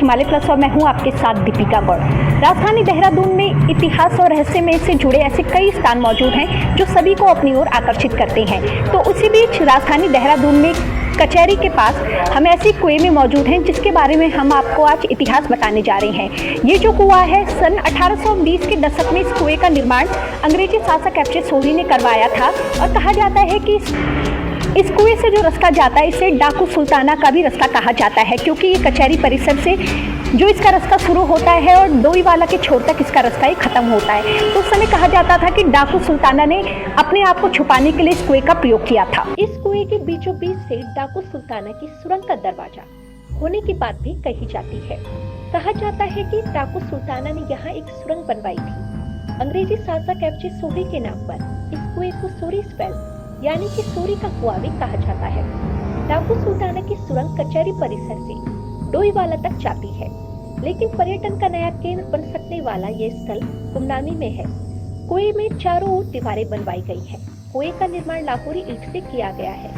Himalaya plus और मैं हूं आपके साथ दीपिका गौड़। राजधानी देहरादून में इतिहास और रहस्यमय से जुड़े ऐसे कई स्थान मौजूद हैं जो सभी को अपनी ओर आकर्षित करते हैं। तो उसी बीच राजधानी देहरादून में कचहरी के पास हम ऐसी कुएं में मौजूद हैं जिसके बारे में हम आपको आज इतिहास बताने जा रहे हैं। ये जो कुआं है, सन 1820 के दशक में इस कुएं का निर्माण अंग्रेजी शासक एफ जे सोरी ने करवाया था और कहा जाता है कि इस कुएं से जो रास्ता जाता है इसे डाकू सुल्ताना का भी रास्ता कहा जाता है, क्योंकि ये कचहरी परिसर से जो इसका रास्ता शुरू होता है और डोईवाला के छोर तक इसका रास्ता ही खत्म होता है। तो उस समय कहा जाता था कि डाकू सुल्ताना ने अपने आप को छुपाने के लिए इस कुएं का प्रयोग किया था। इस कुएं के बीचों बीच से डाकू सुल्ताना की सुरंग का दरवाजा होने की बात भी कही जाती है। कहा जाता है कि डाकू सुल्ताना ने यहाँ एक सुरंग बनवाई थी। अंग्रेजी शासक एफ जे सोरी के नाम पर इस कुएं को सोरीज वेल यानी कि सोरी का कुआं भी कहा जाता है। डाकू सुल्ताना की सुरंग कचहरी परिसर से डोईवाला तक जाती है, लेकिन पर्यटन का नया केंद्र बन सकने वाला ये स्थल गुमनामी में है। कुएं में चारों ओर दीवारें बनवाई गई है। कुएं का निर्माण लाहौरी ईंट से किया गया है,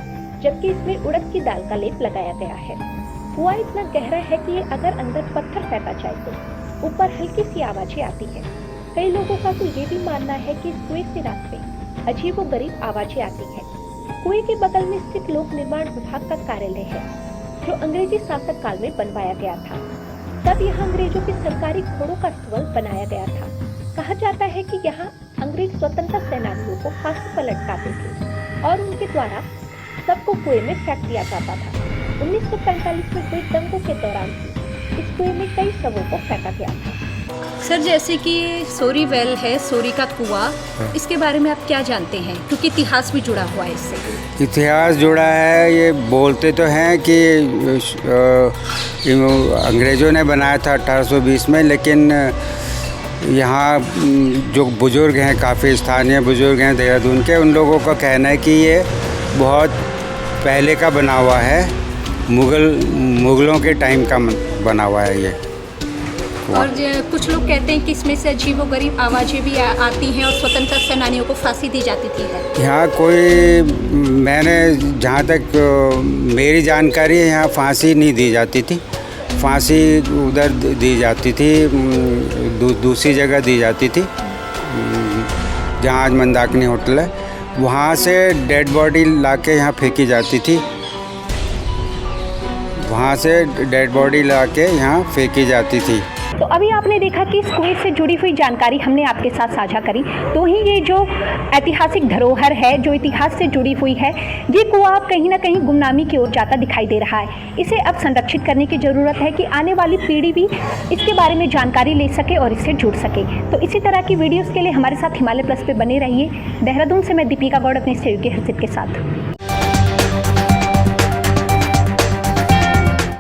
जबकि इसमें उड़द की दाल का लेप लगाया गया है। कुआं इतना गहरा है कि ये अगर अंदर पत्थर फेंका जाए तो ऊपर हल्की सी आवाजें आती है। कई लोगों का तो ये भी मानना है कि इस कुएं से रात में अजीबोगरीब आवाजें आती है। कुएं के बगल में स्थित लोक निर्माण विभाग का कार्यालय है, जो अंग्रेजी शासक काल में बनवाया गया था। तब यहाँ अंग्रेजों के सरकारी घोड़ों का स्तंभ बनाया गया था। कहा जाता है कि यहाँ अंग्रेज स्वतंत्रता सेनानियों को फांसी पर लटकाते थे और उनके द्वारा सबको कुएं में फेंक दिया जाता था। 1945 में हुए दंगों के दौरान इस कुएं में कई शवों को फेंका गया था। सर, जैसे कि सोरी वेल है, सोरी का कुआं, इसके बारे में आप क्या जानते हैं, क्योंकि इतिहास भी जुड़ा हुआ है इससे? इतिहास जुड़ा है। ये बोलते तो हैं कि अंग्रेज़ों ने बनाया था 1820 में, लेकिन यहाँ जो बुज़ुर्ग हैं, काफ़ी स्थानीय बुज़ुर्ग हैं देहरादून के, उन लोगों का कहना है कि ये बहुत पहले का बना हुआ है, मुग़लों के टाइम का बना हुआ है ये। और कुछ लोग कहते हैं कि इसमें से अजीबोगरीब आवाज़ें भी आती हैं और स्वतंत्रता सेनानियों को फांसी दी जाती थी। यहाँ कोई, मैंने जहाँ तक मेरी जानकारी है, यहाँ फांसी नहीं दी जाती थी। फांसी उधर दी जाती थी, दूसरी जगह दी जाती थी, जहाँ आज मंदाकिनी होटल है। वहाँ से डेड बॉडी लाके यहाँ फेंकी जाती थी। वहाँ से डेड बॉडी लाके यहाँ फेंकी जाती थी। तो अभी आपने देखा कि इस कुएं से जुड़ी हुई जानकारी हमने आपके साथ साझा करी। तो ही ये जो ऐतिहासिक धरोहर है, जो इतिहास से जुड़ी हुई है, ये कुआं अब कहीं ना कहीं गुमनामी की ओर जाता दिखाई दे रहा है। इसे अब संरक्षित करने की ज़रूरत है कि आने वाली पीढ़ी भी इसके बारे में जानकारी ले सके और इससे जुड़ सके। तो इसी तरह की वीडियोज़ के लिए हमारे साथ हिमालय प्लस पे बने रहिए। देहरादून से मैं दीपिका गौड़ अपने सहयोगी हर्षित के साथ।